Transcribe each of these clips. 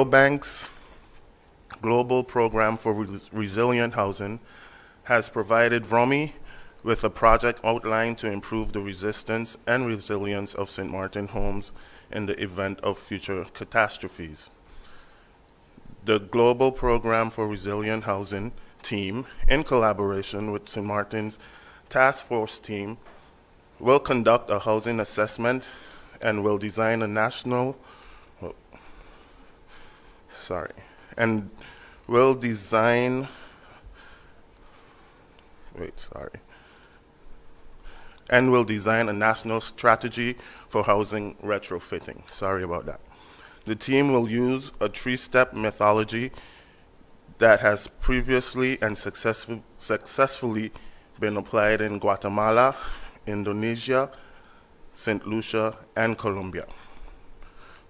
World Bank's Global Program for Resilient Housing has provided VROMI with a project outline to improve the resistance and resilience of St. Martin homes in the event of future catastrophes. The Global Program for Resilient Housing team, in collaboration with St. Martin's Task Force team, will conduct a housing assessment and will design a national, and will design a national strategy for housing retrofitting. Sorry about that. The team will use a 3-step methodology that has previously and successfully been applied in Guatemala, Indonesia, St. Lucia, and Colombia.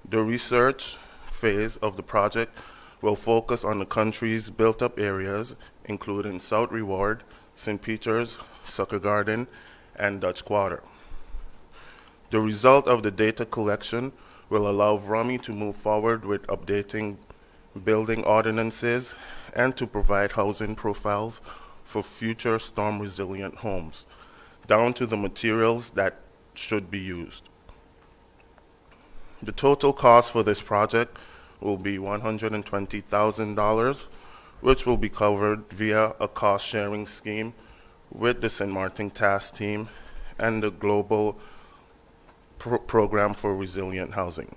The research phase of the project will focus on the country's built-up areas, including South Reward, St. Peter's, Sucker Garden, and Dutch Quarter. The result of the data collection will allow VROMI to move forward with updating building ordinances and to provide housing profiles for future storm-resilient homes, down to the materials that should be used. The total cost for this project will be $120,000, which will be covered via a cost-sharing scheme with the St. Martin Task Team and the Global Program for Resilient Housing.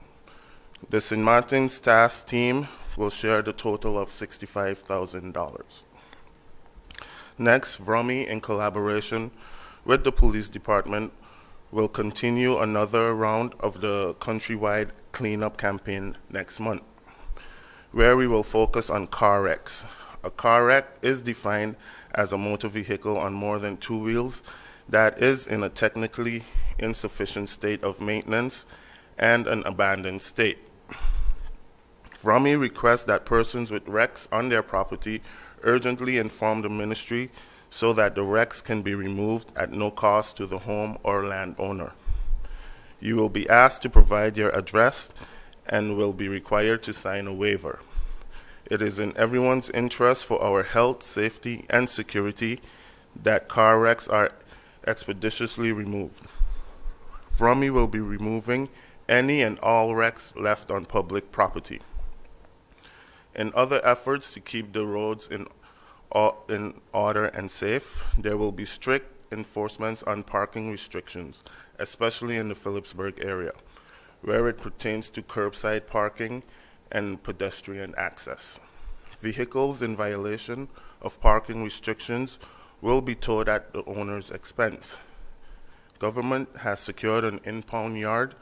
The St. Martin's Task Team will share the total of $65,000. Next, VROMI, in collaboration with the police department, will continue another round of the countrywide cleanup campaign next month, where we will focus on car wrecks. A car wreck is defined as a motor vehicle on more than 2 wheels that is in a technically insufficient state of maintenance and an abandoned state. VROMI requests that persons with wrecks on their property urgently inform the ministry so that the wrecks can be removed at no cost to the home or landowner. You will be asked to provide your address and will be required to sign a waiver. It is in everyone's interest for our health, safety, and security that car wrecks are expeditiously removed. VROMI will be removing any and all wrecks left on public property. In other efforts to keep the roads in order and safe, there will be strict enforcements on parking restrictions, especially in the Phillipsburg area, where it pertains to curbside parking and pedestrian access. Vehicles in violation of parking restrictions will be towed at the owner's expense. Government has secured an impound yard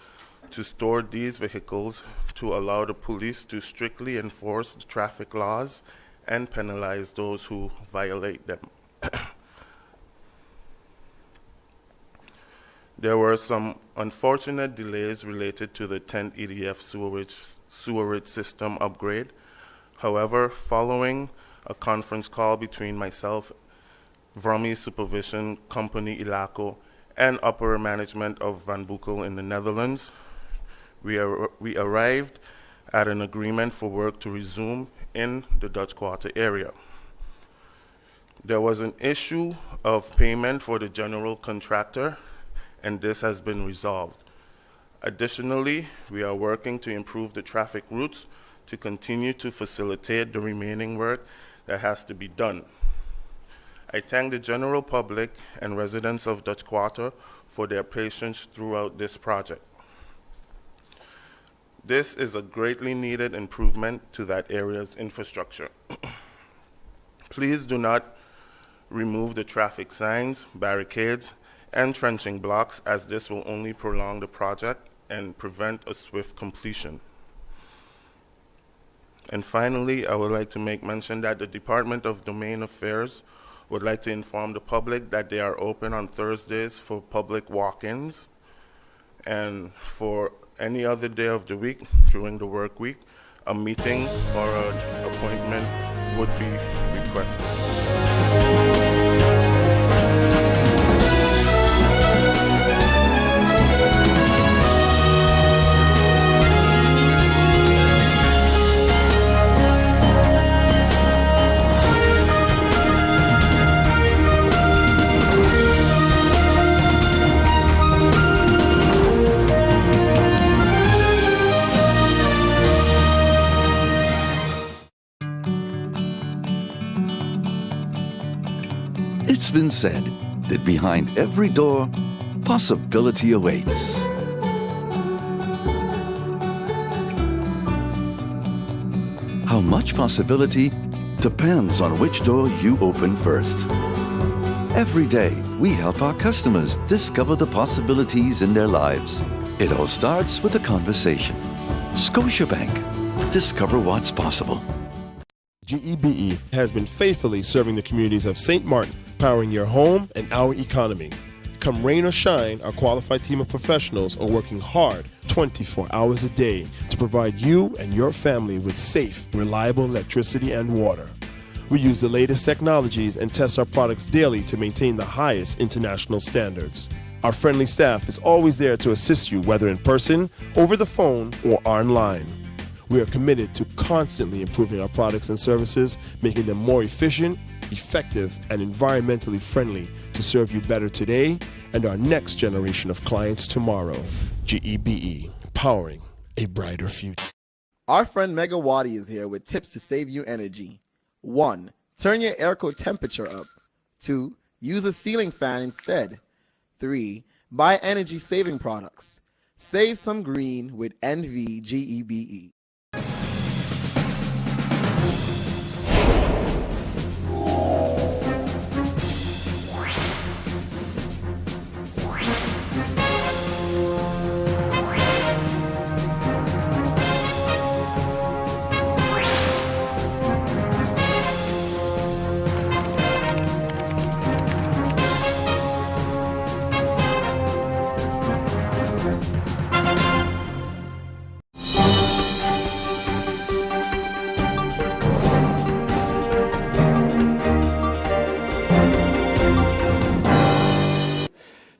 to store these vehicles to allow the police to strictly enforce the traffic laws and penalize those who violate them. There were some unfortunate delays related to the 10th EDF sewerage system upgrade. However, following a conference call between myself, VROMI Supervision Company Ilaco, and upper management of Van Boekel in the Netherlands, we arrived at an agreement for work to resume in the Dutch Quarter area. There was an issue of payment for the general contractor, and this has been resolved. Additionally, we are working to improve the traffic routes to continue to facilitate the remaining work that has to be done. I thank the general public and residents of Dutch Quarter for their patience throughout this project. This is a greatly needed improvement to that area's infrastructure. Please do not remove the traffic signs, barricades, and trenching blocks, as this will only prolong the project and prevent a swift completion. And finally, I would like to make mention that the Department of Domain Affairs would like to inform the public that they are open on Thursdays for public walk-ins, and for any other day of the week during the work week, a meeting or an appointment would be requested. It's been said that behind every door, possibility awaits. How much possibility depends on which door you open first. Every day, we help our customers discover the possibilities in their lives. It all starts with a conversation. Scotiabank. Discover what's possible. GEBE has been faithfully serving the communities of St. Martin, powering your home and our economy. Come rain or shine, our qualified team of professionals are working hard 24 hours a day to provide you and your family with safe, reliable electricity and water. We use the latest technologies and test our products daily to maintain the highest international standards. Our friendly staff is always there to assist you, whether in person, over the phone, or online. We are committed to constantly improving our products and services, making them more efficient, effective, and environmentally friendly to serve you better today and our next generation of clients tomorrow. GEBE, powering a brighter future. Our friend Megawati is here with tips to save you energy. 1. Turn your airco temperature up. 2. Use a ceiling fan instead. 3. Buy energy-saving products. Save some green with NVGEBE.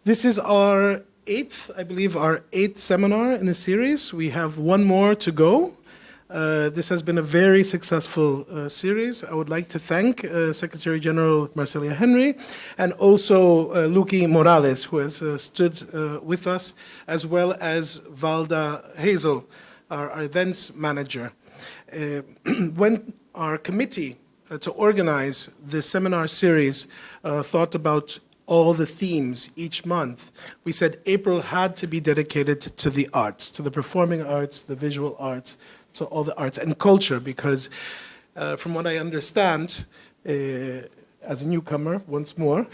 This is our eighth seminar in the series. We have one more to go. This has been a very successful series. I would like to thank Secretary General Marcelia Henry and also Luki Morales, who has stood with us, as well as Valda Hazel, our events manager. When our committee to organize the seminar series thought about all the themes each month, we said April had to be dedicated to the arts, to the performing arts, the visual arts, to all the arts and culture, because from what I understand, as a newcomer once more,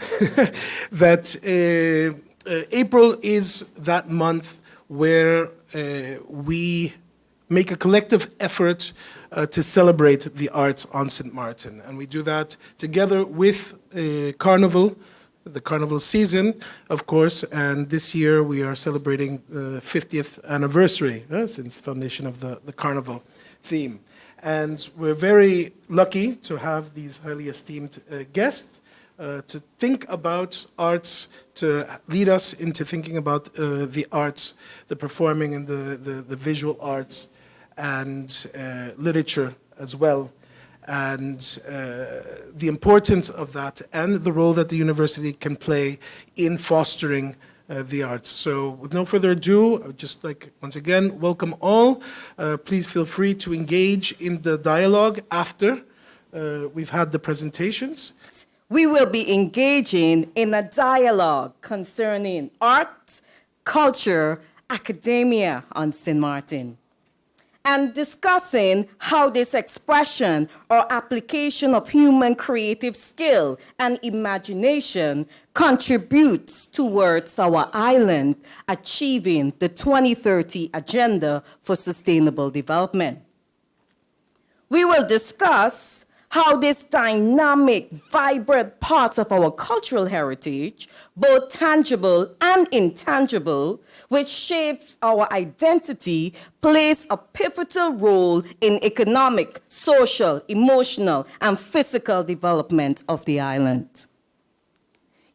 that April is that month where we make a collective effort to celebrate the arts on St. Martin. And we do that together with Carnival, the Carnival season, of course, and this year we are celebrating the 50th anniversary since the foundation of the Carnival theme. And we're very lucky to have these highly esteemed guests to think about arts, to lead us into thinking about the arts, the performing and the visual arts, and literature as well, and the importance of that and the role that the university can play in fostering the arts. So with no further ado, I would just like, once again, welcome all. Please feel free to engage in the dialogue after we've had the presentations. We will be engaging in a dialogue concerning art, culture, academia on St. Martin, and discussing how this expression or application of human creative skill and imagination contributes towards our island achieving the 2030 Agenda for Sustainable Development. We will discuss how this dynamic, vibrant parts of our cultural heritage, both tangible and intangible, which shapes our identity, plays a pivotal role in economic, social, emotional, and physical development of the island.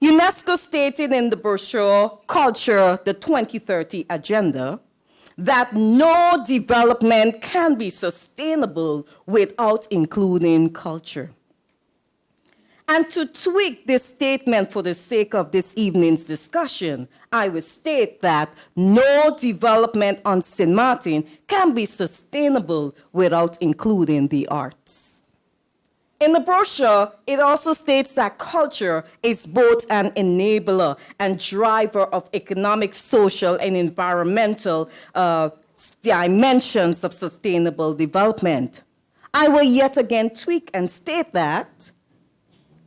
UNESCO stated in the brochure, Culture, the 2030 Agenda, that no development can be sustainable without including culture. And to tweak this statement for the sake of this evening's discussion, I will state that no development on St. Martin can be sustainable without including the arts. In the brochure, it also states that culture is both an enabler and driver of economic, social, and environmental dimensions of sustainable development. I will yet again tweak and state that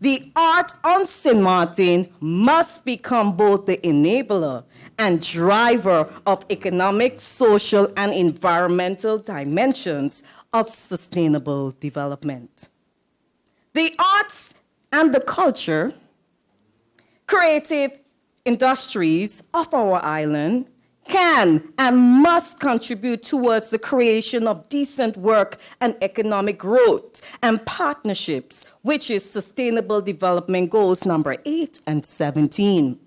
the art on St. Martin must become both the enabler and driver of economic, social, and environmental dimensions of sustainable development. The arts and the culture, creative industries of our island can and must contribute towards the creation of decent work and economic growth and partnerships, which is Sustainable Development Goals number 8 and 17.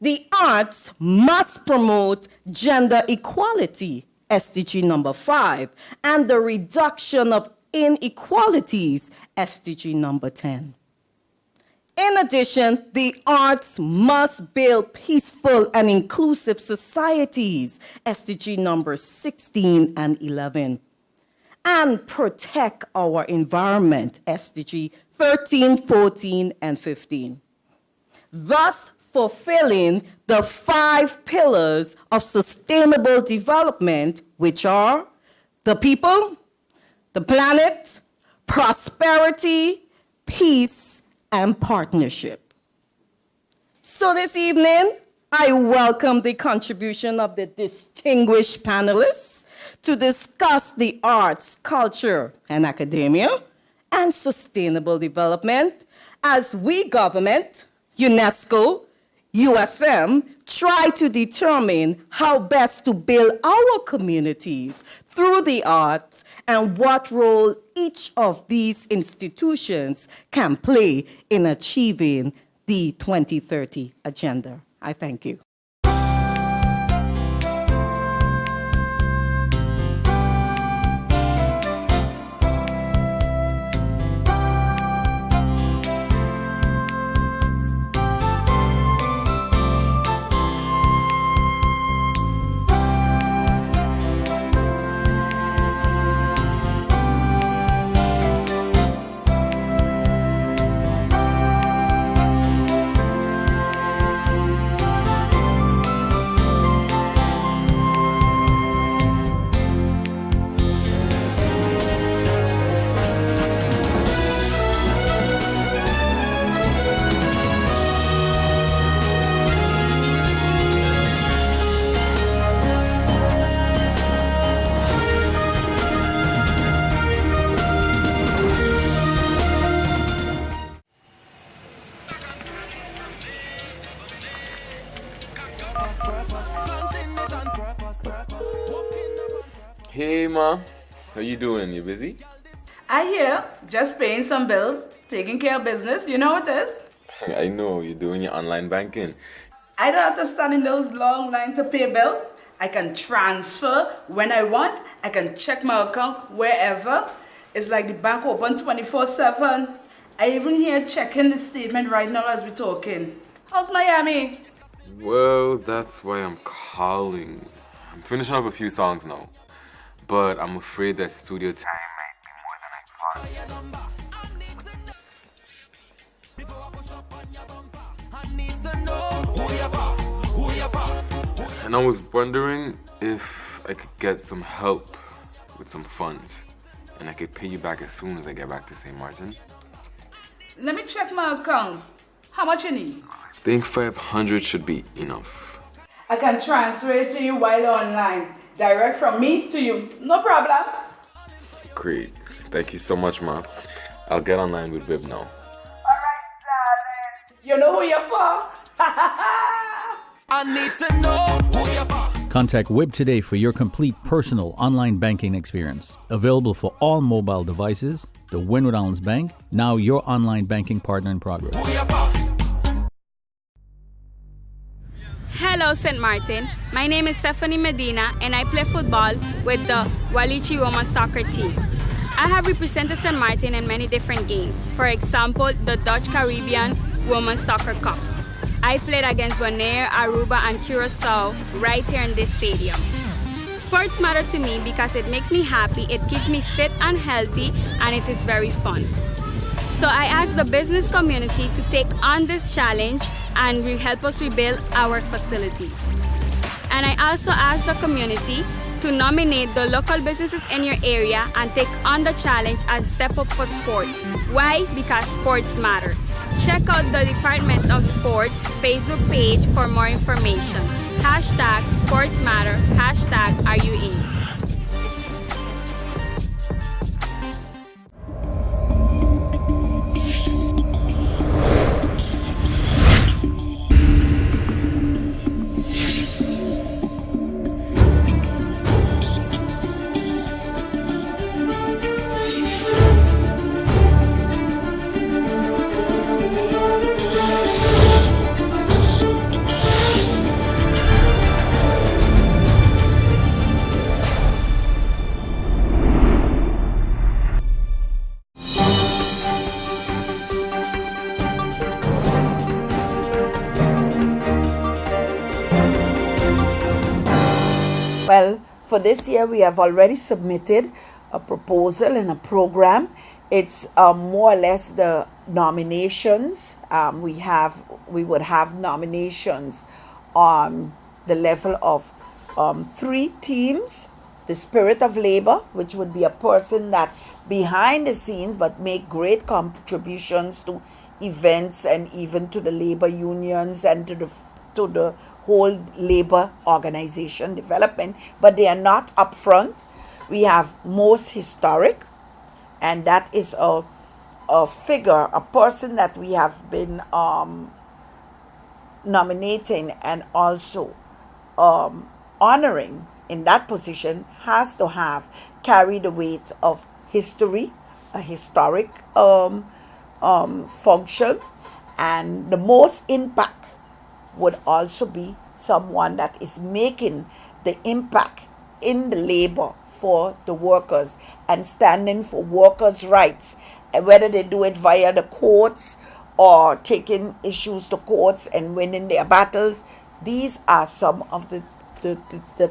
The arts must promote gender equality, SDG number 5, and the reduction of inequalities, SDG number 10. In addition, the arts must build peaceful and inclusive societies, SDG numbers 16 and 11, and protect our environment, SDG 13, 14, and 15. Thus, fulfilling the 5 pillars of sustainable development, which are the people, the planet, prosperity, peace, and partnership. So this evening, I welcome the contribution of the distinguished panelists to discuss the arts, culture, and academia, and sustainable development as we government, UNESCO, USM, try to determine how best to build our communities through the arts and what role each of these institutions can play in achieving the 2030 agenda. I thank you. Hey ma, how you doing? You busy? I hear, just paying some bills, taking care of business, you know what it is? I know, you're doing your online banking. I don't have to stand in those long lines to pay bills. I can transfer when I want. I can check my account wherever. It's like the bank open 24/7. I even here checking the statement right now as we're talking. How's Miami? Well, that's why I'm calling. I'm finishing up a few songs now, but I'm afraid that studio time might be more than I thought. And I was wondering if I could get some help with some funds, and I could pay you back as soon as I get back to St. Martin. Let me check my account. How much you need? I think 500 should be enough. I can transfer it to you while online. Direct from me to you. No problem. Great. Thank you so much, Ma. I'll get online with Viv now. Alright, darling. You know who you're for? I need to know who you're for. Contact WIB today for your complete personal online banking experience. Available for all mobile devices, the Wynwood Islands Bank, now your online banking partner in progress. Hello, St. Martin. My name is Stephanie Medina, and I play football with the Walichi Women's Soccer team. I have represented St. Martin in many different games. For example, the Dutch Caribbean Women's Soccer Cup. I played against Bonaire, Aruba, and Curacao right here in this stadium. Sports matter to me because it makes me happy, it keeps me fit and healthy, and it is very fun. So I asked the business community to take on this challenge and help us rebuild our facilities. And I also asked the community to nominate the local businesses in your area and take on the challenge and step up for sport. Why? Because sports matter. Check out the Department of Sport Facebook page for more information. Hashtag sports matter, hashtag are you in? Well, for this year, we have already submitted a proposal and a program. It's more or less the nominations. We would have nominations on the level of 3 teams. The Spirit of Labor, which would be a person that behind the scenes but make great contributions to events and even to the labor unions and to the whole labor organization development, but they are not upfront. We have most historic, and that is a figure, a person that we have been nominating and also honoring in that position has to have carry the weight of history, a historic function, and the most impact would also be someone that is making the impact in the labor for the workers and standing for workers' rights, and whether they do it via the courts or taking issues to courts and winning their battles. These are some of the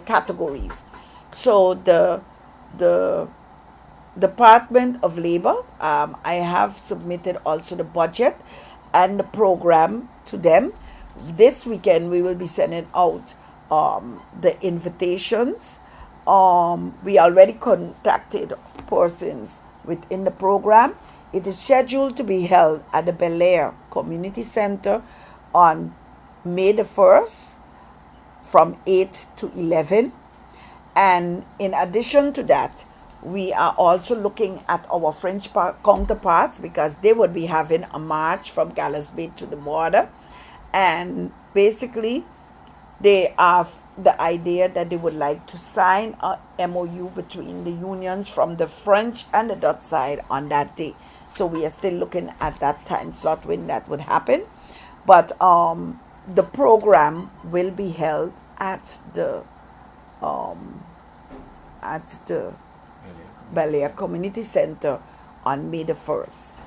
categories. So the Department of Labor, I have submitted also the budget and the program to them. This weekend we will be sending out the invitations. We already contacted persons within the program. It is scheduled to be held at the Bel Air Community Center on May the 1st from 8 to 11. And in addition to that, we are also looking at our French counterparts because they would be having a march from Gallows Bay to the border. And basically, they have the idea that they would like to sign a MOU between the unions from the French and the Dutch side on that day. So we are still looking at that time slot when that would happen. But the program will be held at the Bel Air Community Center on May the 1st.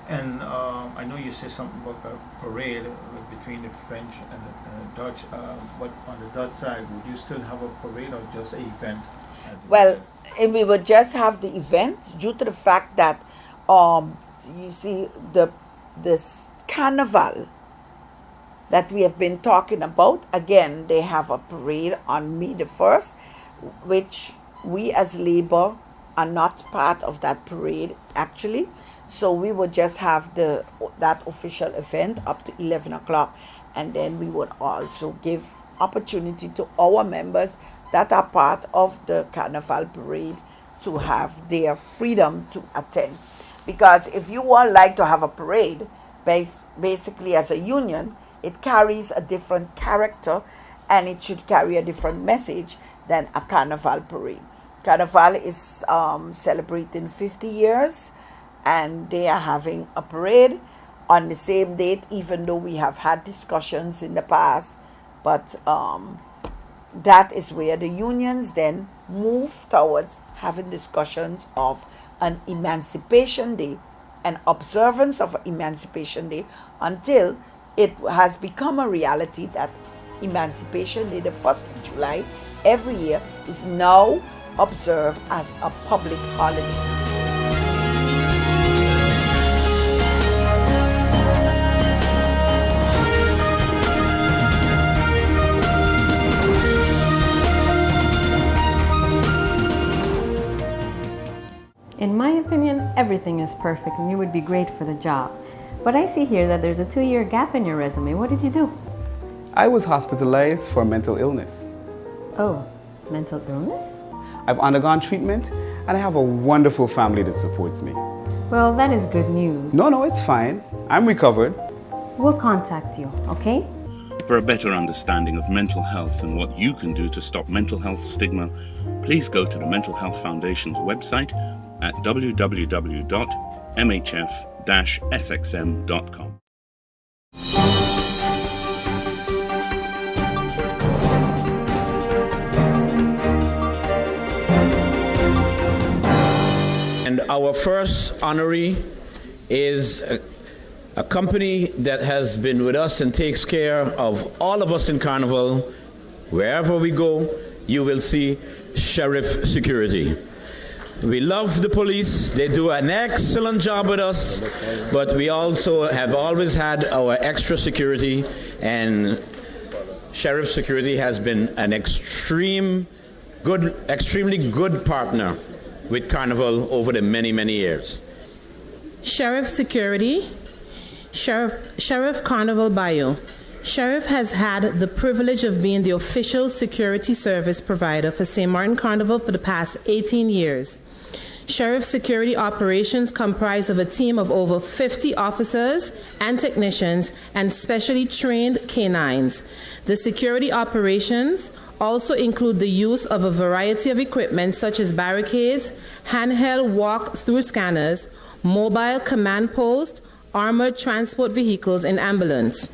And I know you said something about a parade between the French and the Dutch, but on the Dutch side, would you still have a parade or just an event? Well, we would just have the event due to the fact that, you see, this carnival that we have been talking about, again, they have a parade on May the 1st, which we as Labour are not part of that parade, actually. So we would just have that official event up to 11 o'clock. And then we would also give opportunity to our members that are part of the Carnival Parade to have their freedom to attend. Because if you would like to have a parade, basically as a union, it carries a different character and it should carry a different message than a Carnival Parade. Carnival is celebrating 50 years. And they are having a parade on the same date, even though we have had discussions in the past. But that is where the unions then move towards having discussions of an Emancipation Day, an observance of Emancipation Day, until it has become a reality that Emancipation Day, the 1st of July, every year is now observed as a public holiday. In my opinion, everything is perfect and you would be great for the job. But I see here that there's a 2-year gap in your resume. What did you do? I was hospitalized for mental illness. Oh, mental illness? I've undergone treatment and I have a wonderful family that supports me. Well, that is good news. No, it's fine. I'm recovered. We'll contact you, okay? For a better understanding of mental health and what you can do to stop mental health stigma, please go to the Mental Health Foundation's website at www.mhf-sxm.com. And our first honoree is a company that has been with us and takes care of all of us in Carnival. Wherever we go, you will see Sheriff Security. We love the police. They do an excellent job with us, but we also have always had our extra security, and Sheriff Security has been an extremely good partner with Carnival over the many, many years. Sheriff Security, Sheriff Carnival Bayou. Sheriff has had the privilege of being the official security service provider for St. Martin Carnival for the past 18 years. Sheriff Security operations comprise of a team of over 50 officers and technicians and specially trained canines. The security operations also include the use of a variety of equipment such as barricades, handheld walk-through scanners, mobile command posts, armored transport vehicles, and ambulance.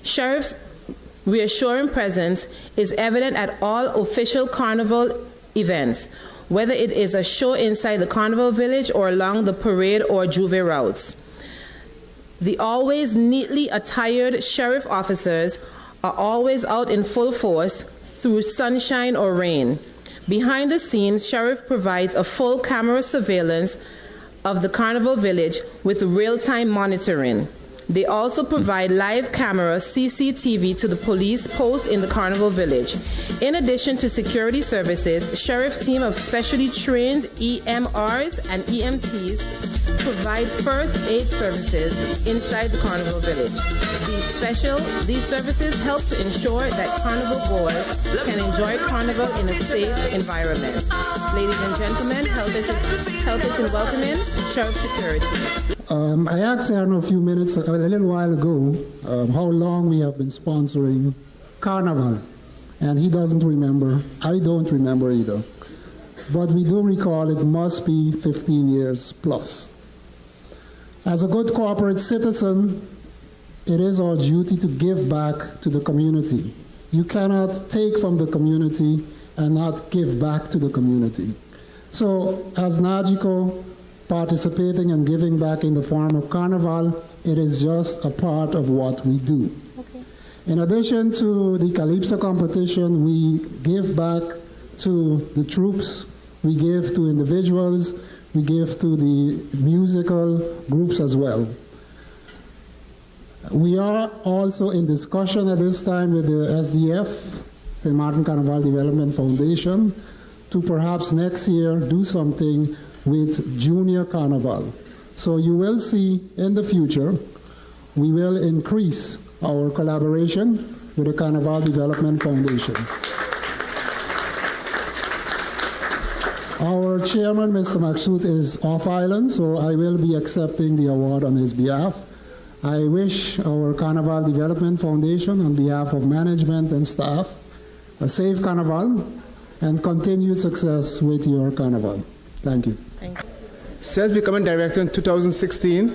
Sheriff's reassuring presence is evident at all official Carnival events, whether it is a show inside the Carnival Village or along the parade or Juve routes. The always neatly attired sheriff officers are always out in full force through sunshine or rain. Behind the scenes, Sheriff provides a full camera surveillance of the Carnival Village with real-time monitoring. They also provide live camera CCTV to the police post in the Carnival Village. In addition to security services, Sheriff team of specially trained EMRs and EMTs provide first aid services inside the Carnival Village. These services help to ensure that Carnival goers can enjoy Carnival in a safe environment. Ladies and gentlemen, help us in welcoming Sheriff Security. I asked Aaron a few minutes, a little while ago, how long we have been sponsoring Carnival. And he doesn't remember. I don't remember either. But we do recall it must be 15 years plus. As a good corporate citizen, it is our duty to give back to the community. You cannot take from the community and not give back to the community. So as NAGICO, participating and giving back in the form of Carnival, it is just a part of what we do. Okay. In addition to the Calypso competition, we give back to the troops, we give to individuals, we give to the musical groups as well. We are also in discussion at this time with the SDF, St. Martin Carnival Development Foundation, to perhaps next year do something with Junior Carnival. So you will see in the future, we will increase our collaboration with the Carnival Development Foundation. Our chairman, Mr. Maksut, is off island, so I will be accepting the award on his behalf. I wish our Carnival Development Foundation, on behalf of management and staff, a safe Carnival and continued success with your Carnival. Thank you. Since becoming director in 2016,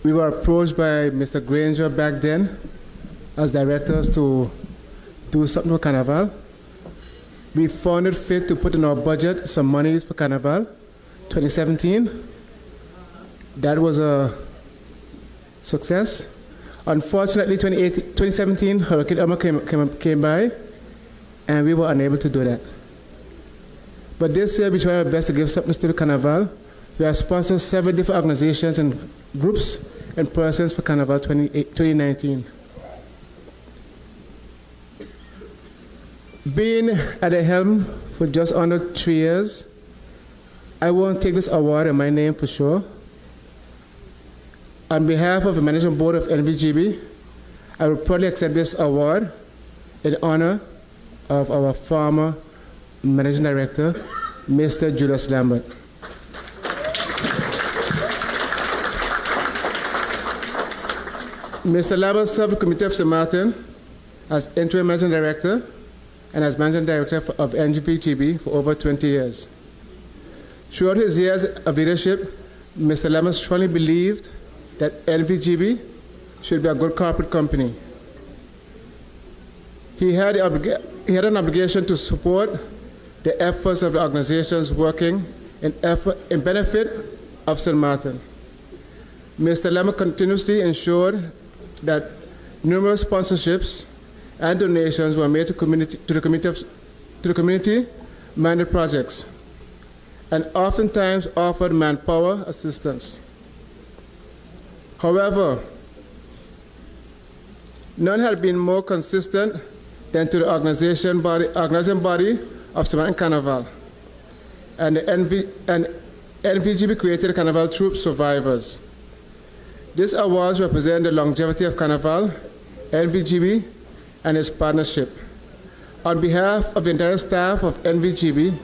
we were approached by Mr. Granger back then as directors to do something for Carnival. We found it fit to put in our budget some monies for Carnival 2017. That was a success. Unfortunately, 2017, Hurricane Irma came by and we were unable to do that. But this year, we tried our best to give something to the Carnival. We have sponsored 7 different organizations and groups and persons for Carnival 2019. Being at the helm for just under 3 years, I won't take this award in my name for sure. On behalf of the Management Board of NVGB, I will proudly accept this award in honor of our former Managing Director, Mr. Julius Lambert. Mr. Lambert served the Committee of St. Martin as Interim Managing Director and as Managing Director of NVGB for over 20 years. Throughout his years of leadership, Mr. Lambert strongly believed that NVGB should be a good corporate company. He had an obligation to support the efforts of the organizations working in benefit of St. Martin. Mr. Lambert continuously ensured that numerous sponsorships and donations were made to the community-minded projects, and oftentimes offered manpower assistance. However, none had been more consistent than to the organizing body of St. Martin Carnival, and NVGB created the Carnival Troop Survivors. These awards represent the longevity of Carnival, NVGB, and its partnership. On behalf of the entire staff of NVGB,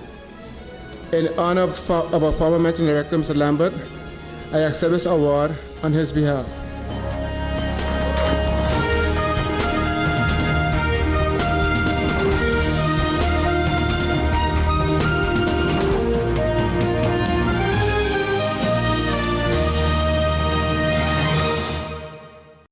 in honor of our former Managing Director, Mr. Lambert, I accept this award on his behalf.